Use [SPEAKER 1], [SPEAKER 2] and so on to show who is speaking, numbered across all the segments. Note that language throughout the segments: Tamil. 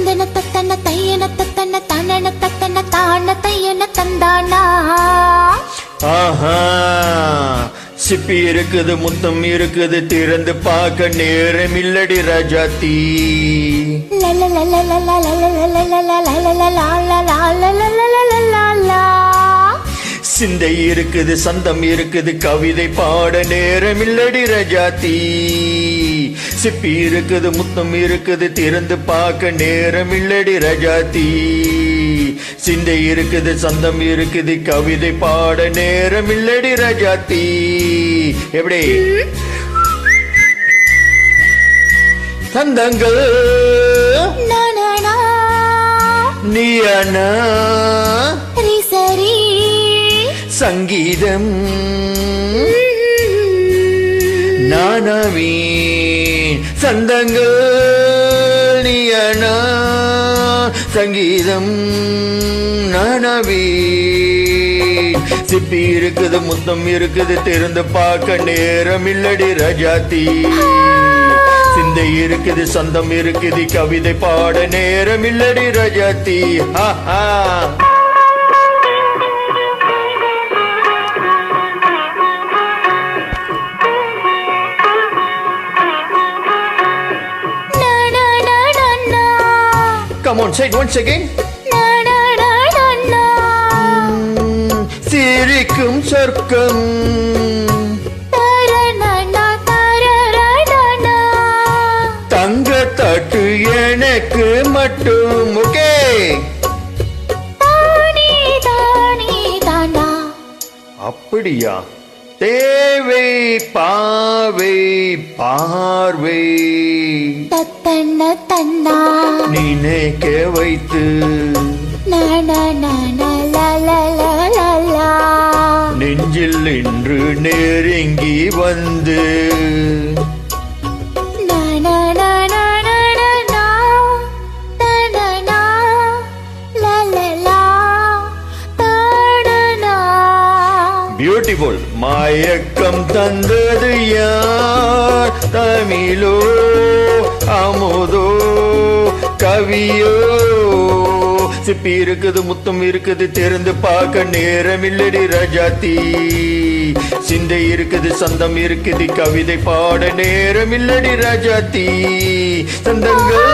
[SPEAKER 1] தந்தன தத்தன தையன தத்தன தனன தத்தன தான தையன தந்தானா.
[SPEAKER 2] ஆஹா, சிப்பி இருக்குது, முத்தம் இருக்குது, திறந்து பார்க்க நேரம் இல்லடி ராஜாத்தி. சிந்தை இருக்குது, சந்தம் இருக்குது, கவிதை பாட நேரம் இல்லடி ராஜாத்தி. சிப்பி இருக்குது, முத்தம் இருக்குது, திறந்து பார்க்க நேரம் இல்லடி ராஜாத்தி. சிந்தை இருக்குது, சந்தம் இருக்குது, கவிதை பாட நேரம் இல்லடி ராஜாத்தி. எப்படி சந்தங்கள் நீயானா
[SPEAKER 1] சரி
[SPEAKER 2] சங்கீதம் நானாவீன். சந்தங்கள் நீயானா சங்கீதம் நானாவீன். சிப்பி இருக்குது, முத்தம் இருக்குது, திறந்து பார்க்க நேரம் இல்லடி ராஜாத்தி. சிந்தை இருக்குது, சந்தம் இருக்குது, கவிதை பாட நேரம் இல்லடி Rajathi. Come on, say it once again. சிரிக்கும் சொர்க்கம் தங்க தட்டு எனக்கு மட்டும். ஓகே, அப்படியா? தேவை பாவை பார்வை
[SPEAKER 1] தத்தன தன்னா
[SPEAKER 2] நினைக்க வைத்து நெஞ்சில் இன்று நெருங்கி வந்து பியூட்டிஃபுல். மயக்கம் தந்தது யார்? தமிழோ அமுதோ கவியோ? சிப்பி இருக்குது, முத்தம் இருக்குது, திறந்து பார்க்க நேரம் இல்லடி ராஜாத்தி. சிந்தை இருக்குது, சந்தம் இருக்குது, கவிதை பாட நேரம் இல்லடி ராஜாத்தி. சந்தங்கள்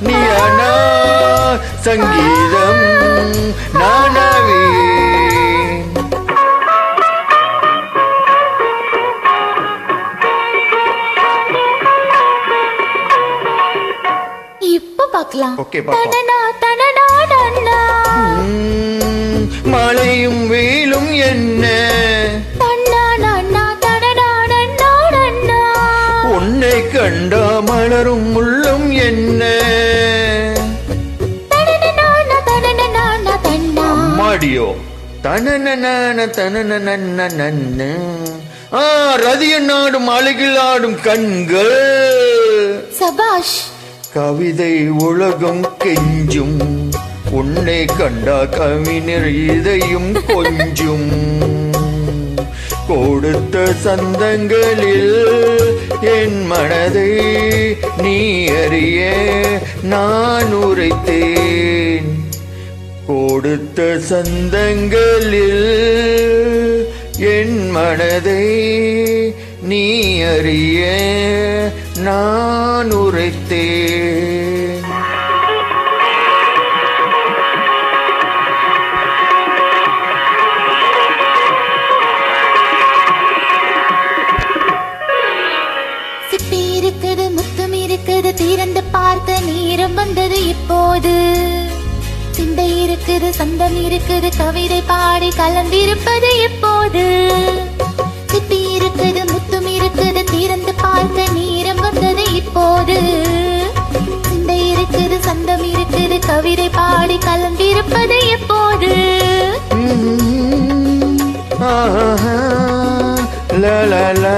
[SPEAKER 2] நீயானா சங்கீதம் நானாவே. மழையும் வெயிலும் என்ன உன்னை கண்டா மலரும் முள்ளும் என்ன? அம்மாடியோ தனன தனன. ரதிய நாடும் அழகில் ஆடும் கண்கள்.
[SPEAKER 1] சபாஷ்.
[SPEAKER 2] கவிதை உலகம் கெஞ்சும் உன்னை கண்டா கவிஞர் இதையும் கொஞ்சும். கொடுத்த சந்தங்களில் என் மனதை நீ அறிய நான் உரைத்தேன். கொடுத்த சந்தங்களில் என் மனதை நீ அறிய நான் உரைத்தேன்.
[SPEAKER 1] சிப்பி இருக்குது, முத்தம் இருக்குது, திறந்து பார்க்க நேரம் வந்தது இப்போது. சிந்தை இருக்குது, சந்தம் இருக்குது, கவிதை பாடி கலந்திருப்பது எப்போது. சிப்பி இருக்குது, முத்தம் இருக்குது, திறந்து பார்க்க நேரம் வந்தது இப்போது. சிந்தை இருக்குது, சந்தம் இருக்குது, கவிதை பாடி கலந்திருப்பது எப்போது.
[SPEAKER 2] லா லா லா